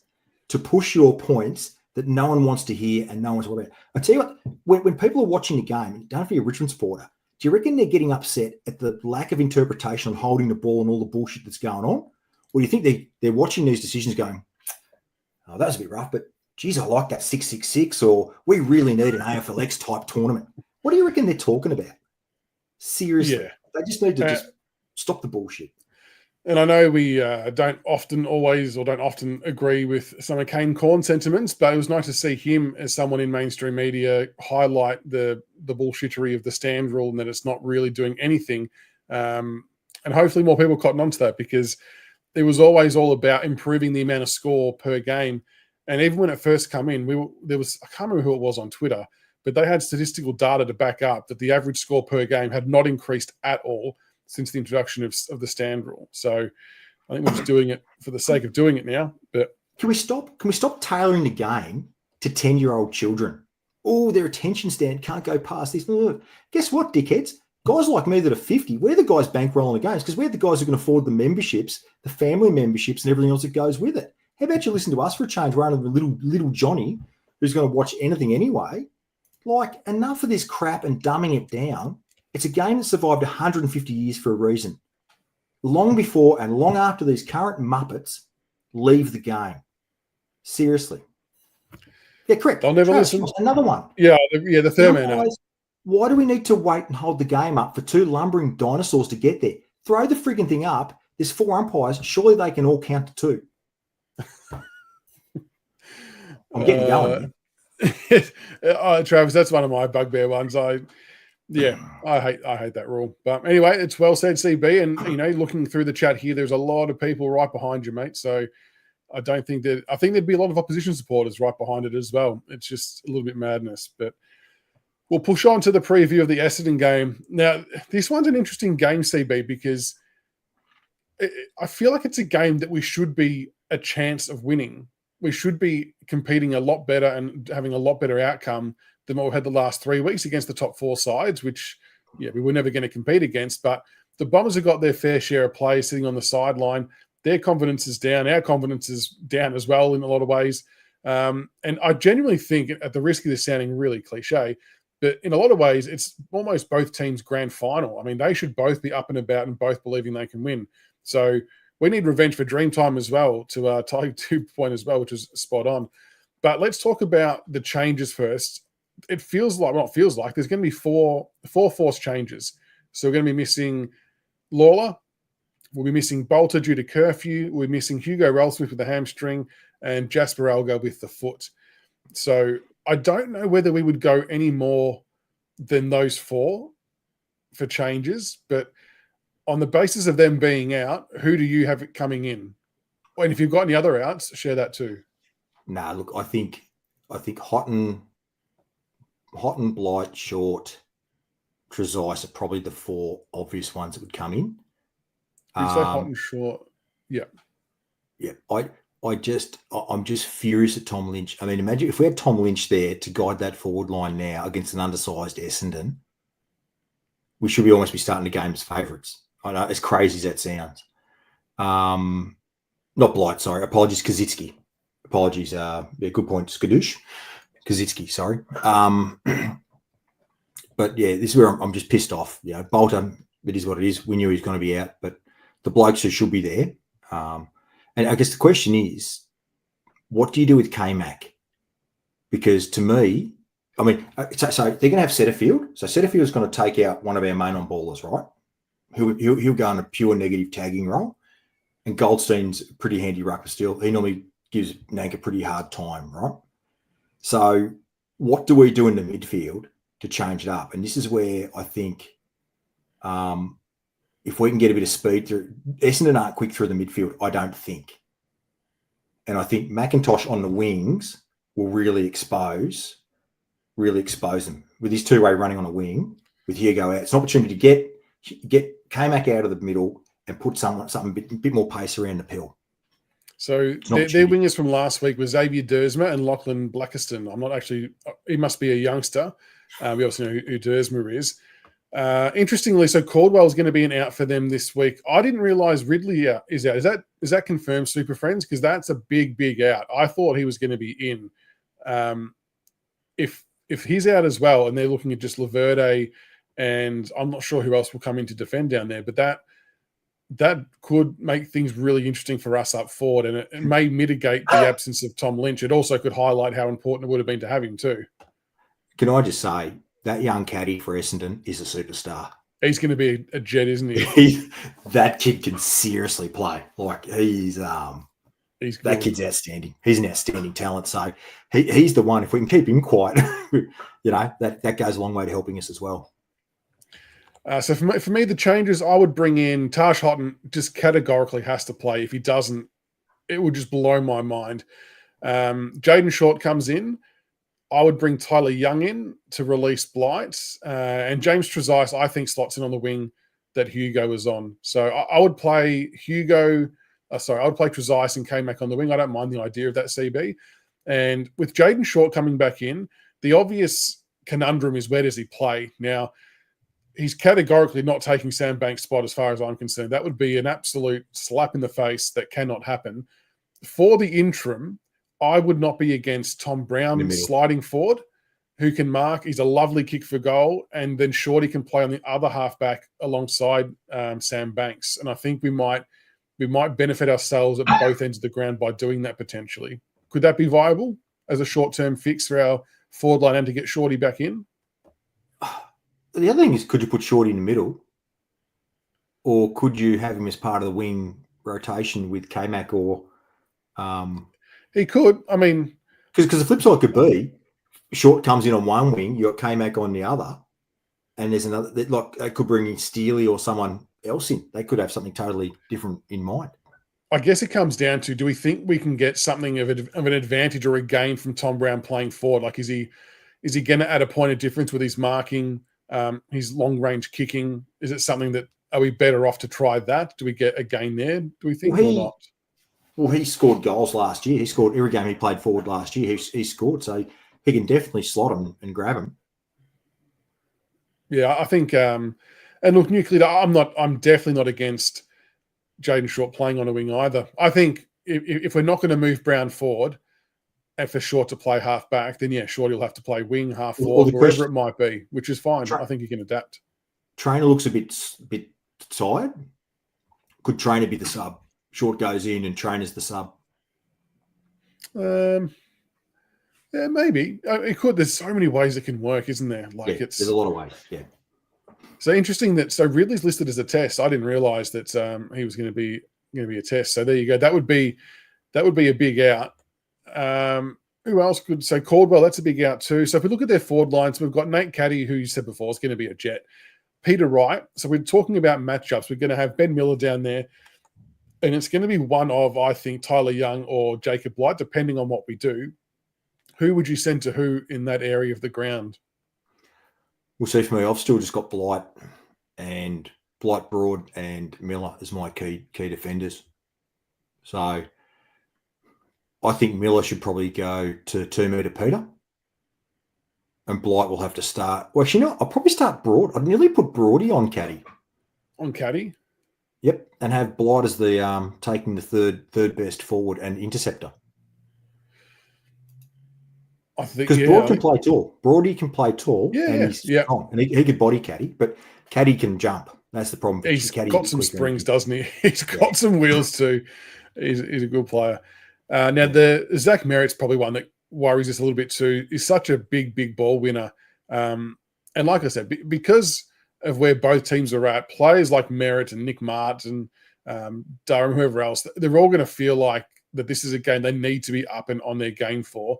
to push your points that no one wants to hear and no one's worried about. I tell you what, when people are watching the game, don't have to be a Richmond supporter, do you reckon they're getting upset at the lack of interpretation on holding the ball and all the bullshit that's going on? Or do you think they're watching these decisions going, oh, that was a bit rough, but geez, I like that 666, or we really need an AFLX type tournament. What do you reckon they're talking about? Seriously. Yeah. They just need to just stop the bullshit. And I know we don't often agree with some of Kane Corn sentiments, but it was nice to see him as someone in mainstream media highlight the bullshittery of the stand rule and that it's not really doing anything. And hopefully more people cotton onto that, because it was always all about improving the amount of score per game. And even when it first came in, I can't remember who it was on Twitter, but they had statistical data to back up that the average score per game had not increased at all since the introduction of the stand rule. So I think we're just doing it for the sake of doing it now. But can we stop tailoring the game to 10-year-old children? Oh, their attention span can't go past this. Look, guess what, dickheads? Guys like me that are 50, we're the guys bankrolling the games because we're the guys who can afford the memberships, the family memberships, and everything else that goes with it. How about you listen to us for a change rather than little Johnny who's going to watch anything anyway? Like, enough of this crap and dumbing it down. It's a game that survived 150 years for a reason. Long before and long after these current Muppets leave the game. Seriously. Yeah, correct. I'll never listen. Another one. Yeah, the third man. Why do we need to wait and hold the game up for two lumbering dinosaurs to get there? Throw the frigging thing up. There's 4 umpires. Surely they can all count to 2. I'm getting going. Travis, that's one of my bugbear ones. I hate that rule. But anyway, it's well said, CB. And looking through the chat here, there's a lot of people right behind you, mate. So I think there'd be a lot of opposition supporters right behind it as well. It's just a little bit madness. But we'll push on to the preview of the Essendon game. Now, this one's an interesting game, CB, because I feel like it's a game that we should be a chance of winning. We should be competing a lot better and having a lot better outcome than what we've had the last 3 weeks against the top 4 sides, which, we were never going to compete against. But the Bombers have got their fair share of players sitting on the sideline. Their confidence is down. Our confidence is down as well in a lot of ways. And I genuinely think, at the risk of this sounding really cliche, but in a lot of ways, it's almost both teams' grand final. I mean, they should both be up and about and both believing they can win. So we need revenge for Dreamtime as well, to Tiger 2 point as well, which is spot on. But let's talk about the changes first. It feels like, there's going to be four forced changes. So we're going to be missing Lawler. We'll be missing Bolter due to curfew. We're missing Hugo Ralsmith with the hamstring and Jasper Alga with the foot. So I don't know whether we would go any more than those 4 for changes, but on the basis of them being out, who do you have coming in? And if you've got any other outs, share that too. Nah, look, I think Houghton, Blight, Short, Trezise are probably the 4 obvious ones that would come in. You say Houghton, Short, yeah. Yeah, I'm just furious at Tom Lynch. I mean, imagine if we had Tom Lynch there to guide that forward line now against an undersized Essendon, we should almost be starting the game as favourites. I know, as crazy as that sounds. Not Blight, sorry. Apologies, Kaczynski. Apologies. Good point, Skadoosh. Kaczynski, sorry. But yeah, this is where I'm just pissed off. Bolter, it is what it is. We knew he was going to be out, but the blokes who should be there. And I guess the question is, what do you do with K-Mac? Because to me, I mean, so they're going to have Setterfield. So Setterfield's going to take out one of our main on-ballers, right? He'll go in a pure negative tagging role. And Goldstein's a pretty handy rucker still. He normally gives Nank a pretty hard time, right? So what do we do in the midfield to change it up? And this is where I think if we can get a bit of speed through, Essendon aren't quick through the midfield, I don't think. And I think McIntosh on the wings will really expose them with his 2-way running on a wing with Hugo out. It's an opportunity to get K-Mac out of the middle and put something a bit more pace around the pill. So their wingers from last week was Xavier Dersma and Lachlan Blackiston. I'm not actually – he must be a youngster. We also know who Dersma is. Interestingly, so Caldwell's going to be an out for them this week. I didn't realise Ridley is out. Is that confirmed, Super Friends? Because that's a big out. I thought he was going to be in. If he's out as well, and they're looking at just Laverde, and I'm not sure who else will come in to defend down there, but that could make things really interesting for us up forward, and it may mitigate the absence of Tom Lynch. It also could highlight how important it would have been to have him too. Can I just say, that young caddy for Essendon is a superstar. He's going to be a jet, isn't he? That kid can seriously play. Like that kid's outstanding. He's an outstanding talent. So he's the one. If we can keep him quiet, that goes a long way to helping us as well. So for me, the changes, I would bring in Taj Houghton. Just categorically has to play. If he doesn't, it would just blow my mind. Jaden Short comes in. I would bring Tyler Young in to release Blight. And James Trezise, I think, slots in on the wing that Hugo was on. So I would play I would play Trezise and K-Mac on the wing. I don't mind the idea of that CB. And with Jaden Short coming back in, the obvious conundrum is, where does he play? Now, he's categorically not taking Sam Banks' spot as far as I'm concerned. That would be an absolute slap in the face that cannot happen. For the interim, I would not be against Tom Brown sliding forward, who can mark. He's a lovely kick for goal, and then Shorty can play on the other halfback alongside Sam Banks. And I think we might benefit ourselves at both ends of the ground by doing that potentially. Could that be viable as a short-term fix for our forward line and to get Shorty back in? The other thing is, could you put Shorty in the middle, or could you have him as part of the wing rotation with K-Mac or? He could. I mean, because the flip side could be Short comes in on one wing, you got K-Mac on the other, and there's another. Like they could bring in Steely or someone else in. They could have something totally different in mind. I guess it comes down to, do we think we can get something of an advantage or a gain from Tom Brown playing forward? Like, is he going to add a point of difference with his marking, his long range kicking? Is it something that, are we better off to try that? Do we get a gain there? Do we think or not? Well, he scored goals last year. He scored every game he played forward last year. He scored, so he can definitely slot him and grab him. Yeah, I think. And look, Nuclear, I'm definitely not against Jaden Short playing on a wing either. I think if we're not going to move Brown forward and for Short to play half back, then yeah, Short will have to play wing, half forward, wherever it might be, which is fine. I think he can adapt. Trainer looks a bit tired. Could Trainer be the sub? Short goes in and Trainer's the sub. Yeah, maybe it could. There's so many ways it can work, isn't there? Like, there's a lot of ways. Yeah. So interesting that Ridley's listed as a test. I didn't realise that he was going to be a test. So there you go. That would be a big out. Who else could? So Caldwell, that's a big out too. So if we look at their forward lines, we've got Nate Caddy, who you said before is going to be a jet. Peter Wright. So we're talking about matchups. We're going to have Ben Miller down there. And it's going to be one of, I think, Tyler Young or Jacob Blight, depending on what we do. Who would you send to who in that area of the ground? Well, see, for me, I've still just got Blight, Broad, and Miller as my key defenders. So I think Miller should probably go to 2 metre Peter. And Blight will have to start. Well, actually, no, I'll probably start Broad. I'd nearly put Broady on Caddy. On Caddy? Yep, and have Blight as the taking the third best forward and interceptor. I think because Broad can play tall. Broady can play tall, and he's strong, and he could body Caddy, but Caddy can jump. That's the problem. He's got some springs, doesn't he? He's got some wheels too. He's a good player. Now the Zach Merritt's probably one that worries us a little bit too. He's such a big ball winner, and like I said, because of where both teams are at, players like Merritt and Nick Martin, Durham, whoever else, they're all going to feel like that this is a game they need to be up and on their game for.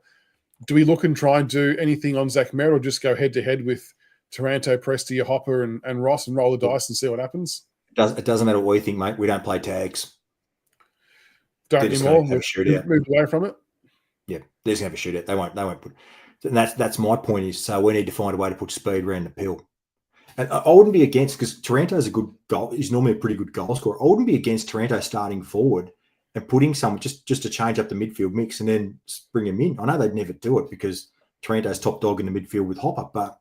Do we look and try and do anything on Zach Merritt, or just go head-to-head with Taranto, Prestia, Hopper, and Ross and roll the dice and see what happens? It doesn't matter what we think, mate. We don't play tags. Don't anymore. We've moved away from it. Yeah, they're just going to have a shootout. They won't put. And that's my point is, so we need to find a way to put speed around the pill. And I wouldn't be against, because Taranto's a good goal. He's normally a pretty good goal scorer. I wouldn't be against Taranto starting forward and putting someone just to change up the midfield mix and then bring him in. I know they'd never do it because Taranto's top dog in the midfield with Hopper, but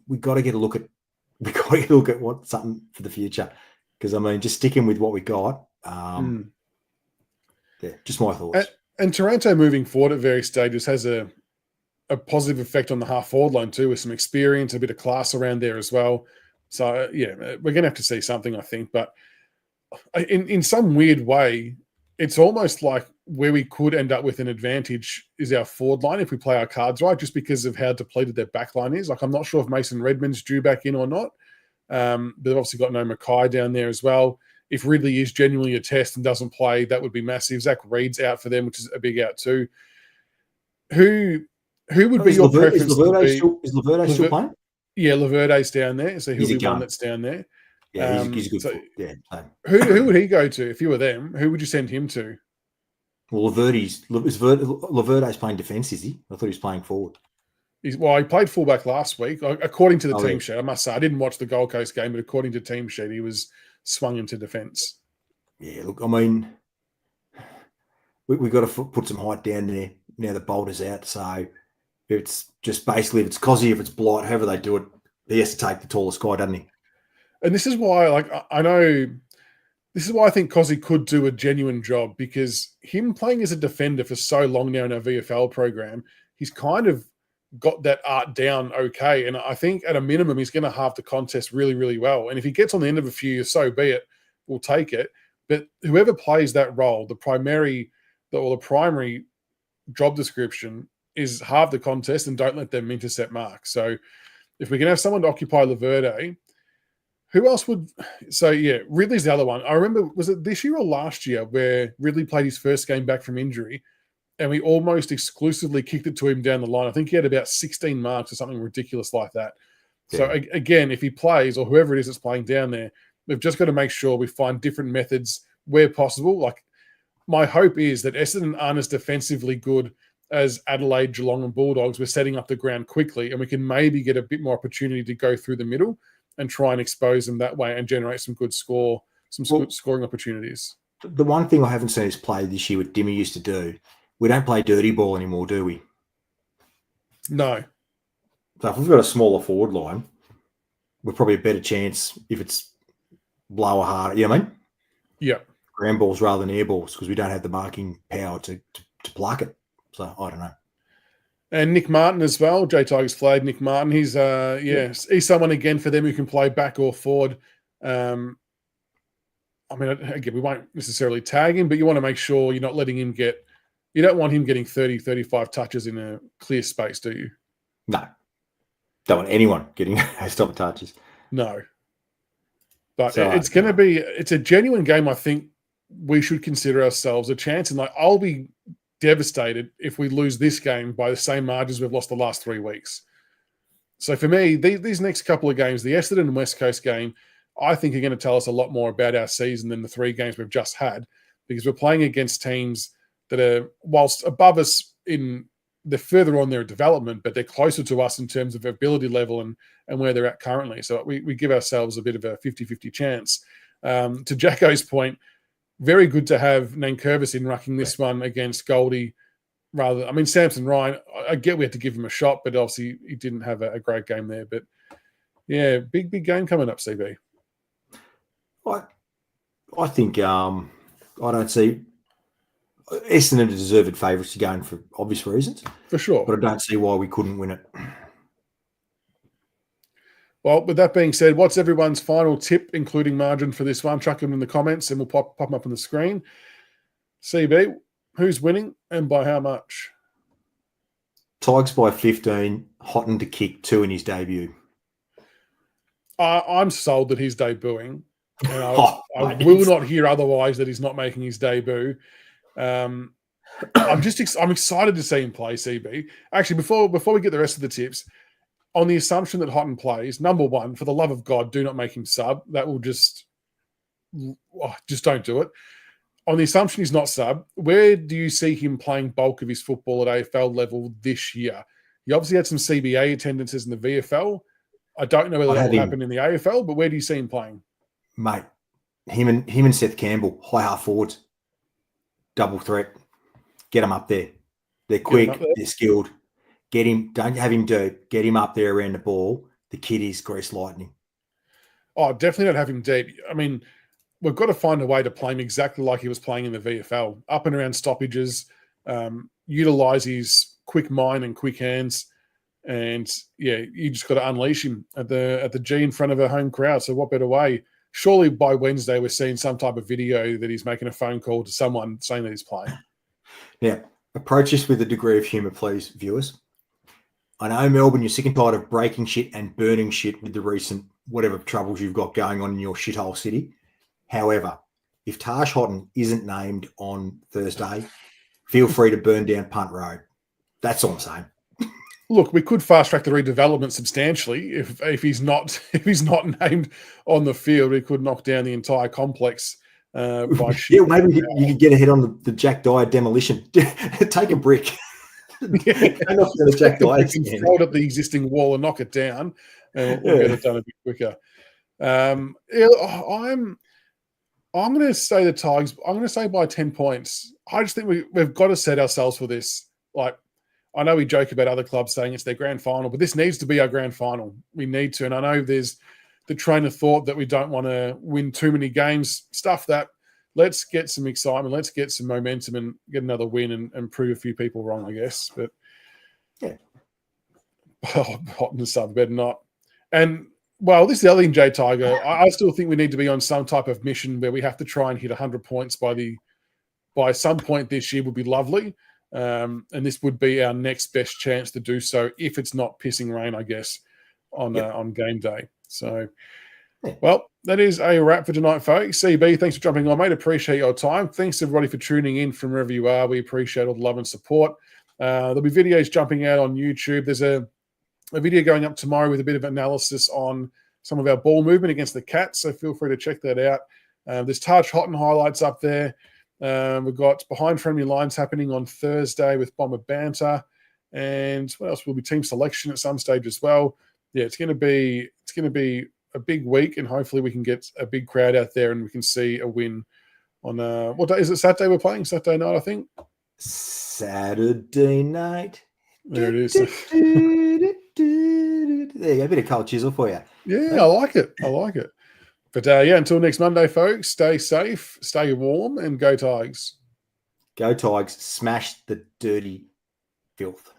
we got to get a look at what something for the future. Because I mean, just sticking with what we got. Yeah, just my thoughts. And Toronto moving forward at various stages has a positive effect on the half forward line too, with some experience, a bit of class around there as well. So yeah, we're going to have to see something, I think. But in some weird way, it's almost like where we could end up with an advantage is our forward line if we play our cards right, just because of how depleted their back line is. Like, I'm not sure if Mason Redmond's due back in or not. But they've obviously got no Mackay down there as well. If Ridley is genuinely a test and doesn't play, that would be massive. Zach Reed's out for them, which is a big out too. Who would be your preference? Is Laverde still playing? Yeah, Laverde's down there, so he'll be one that's down there. Yeah, he's a good foot. Yeah. Who would he go to if you were them? Who would you send him to? Well, Laverde's playing defence, is he? I thought he was playing forward. He played fullback last week. According to the team sheet, I must say, I didn't watch the Gold Coast game, but according to team sheet, he was swung into defence. Yeah, look, I mean, we've got to put some height down there now that Boulder's out. So it's just basically, if it's Cozzy, if it's Blight, however they do it, he has to take the tallest guy, doesn't he? And this is why, I think Cozzy could do a genuine job, because him playing as a defender for so long now in our VFL program, he's kind of got that art down okay. And I think at a minimum, he's going to halve the contest really, really well. And if he gets on the end of a few years, so be it, we'll take it. But whoever plays that role, the primary job description is halve the contest and don't let them intercept marks. So if we can have someone to occupy Laverde, who else would? So yeah, Ridley's the other one. I remember, was it this year or last year where Ridley played his first game back from injury and we almost exclusively kicked it to him down the line? I think he had about 16 marks or something ridiculous like that. Yeah. So again, if he plays, or whoever it is that's playing down there, we've just got to make sure we find different methods where possible. Like, my hope is that Essendon aren't as defensively good as Adelaide, Geelong and Bulldogs. We're setting up the ground quickly and we can maybe get a bit more opportunity to go through the middle and try and expose them that way and generate some good scoring opportunities. The one thing I haven't seen us play this year, what Dimmy used to do, we don't play dirty ball anymore, do we? No. So if we've got a smaller forward line, we're probably a better chance if it's lower hard. You know what I mean? Yeah. Ground balls rather than air balls, because we don't have the marking power to pluck it. So I don't know. And Nick Martin as well, J Tigers flag. Nick Martin, he's someone again for them who can play back or forward. I mean, again, we won't necessarily tag him, but you want to make sure you're not letting him you don't want him getting 30, 35 touches in a clear space, do you? No. Don't want anyone getting stop touches. No. But it's a genuine game. I think we should consider ourselves a chance. And I'll be devastated if we lose this game by the same margins we've lost the last 3 weeks. So for me, these next couple of games, the Essendon and West Coast game, I think are going to tell us a lot more about our season than the 3 games we've just had, because we're playing against teams that are, whilst above us they're further on their development, but they're closer to us in terms of ability level and where they're at currently. So we give ourselves a bit of a 50-50 chance. To Jacko's point, very good to have Nankervis in rucking this one against Goldie. Samson Ryan, I get we had to give him a shot, but obviously he didn't have a great game there. But yeah, big game coming up, CB. I think I don't see Essendon are deserved favourites to go in for obvious reasons. For sure. But I don't see why we couldn't win it. Well, with that being said, what's everyone's final tip, including margin for this one? Chuck them in the comments and we'll pop them up on the screen. CB, who's winning and by how much? Tigers by 15, Houghton to kick 2 in his debut. I'm sold that he's debuting. And I will not hear otherwise that he's not making his debut. I'm excited to see him play, CB. Actually, before we get the rest of the tips, on the assumption that Houghton plays, number one, for the love of God, do not make him sub. That will just don't do it. On the assumption he's not sub, where do you see him playing bulk of his football at AFL level this year? He obviously had some CBA attendances in the VFL. I don't know whether that will happen in the AFL, but where do you see him playing? Mate, him and Seth Campbell, high half forwards, double threat. Get them up there. They're quick. They're skilled. Get him. Don't have him deep. Get him up there around the ball. the kid is grease lightning. Oh, definitely not have him deep. I mean, we've got to find a way to play him exactly like he was playing in the VFL, up and around stoppages, utilise his quick mind and quick hands, and yeah, you just got to unleash him at the G in front of a home crowd. So what better way? Surely by Wednesday we're seeing some type of video that he's making a phone call to someone saying that he's playing. Now, approach this with a degree of humour, please, viewers. I know, Melbourne, you're sick and tired of breaking shit and burning shit with the recent whatever troubles you've got going on in your shithole city. However, if Taj Houghton isn't named on Thursday, feel free to burn down Punt Road. That's all I'm saying. Look, we could fast track the redevelopment substantially if he's not named on the field. We could knock down the entire complex. By yeah, maybe you could get ahead on the Jack Dyer demolition. Take a brick. Yeah. Throw it at the existing wall and knock it down, and we'll get it done a bit quicker. I'm going to say the Tigers. I'm going to say by 10 points. I just think we've got to set ourselves for this. Like, I know we joke about other clubs saying it's their grand final, but this needs to be our grand final. We need to. And I know there's the train of thought that we don't want to win too many games, stuff that. Let's get some excitement. Let's get some momentum and get another win and prove a few people wrong, I guess. But yeah, hot in the sub, better not. And well, this is the other thing, Jay Tiger. I still think we need to be on some type of mission where we have to try and hit 100 points by some point this year would be lovely. And this would be our next best chance to do so if it's not pissing rain, I guess, on game day. So, well, that is a wrap for tonight, folks. CB, thanks for jumping on, mate. Appreciate your time. Thanks, everybody, for tuning in from wherever you are. We appreciate all the love and support. There'll be videos jumping out on YouTube. There's a video going up tomorrow with a bit of analysis on some of our ball movement against the Cats, so feel free to check that out. There's Taj Houghton highlights up there. We've got behind friendly lines happening on Thursday with Bomber Banter, and what else will be team selection at some stage as well. Yeah, it's going to be a big week, and hopefully we can get a big crowd out there and we can see a win on what day is it? Saturday we're playing? Saturday night, I think. Saturday night. There it is. There you go, a bit of cold chisel for you. Yeah, I like it. But yeah, until next Monday, folks, stay safe, stay warm, and go Tigers. Go Tigers. Smash the dirty filth.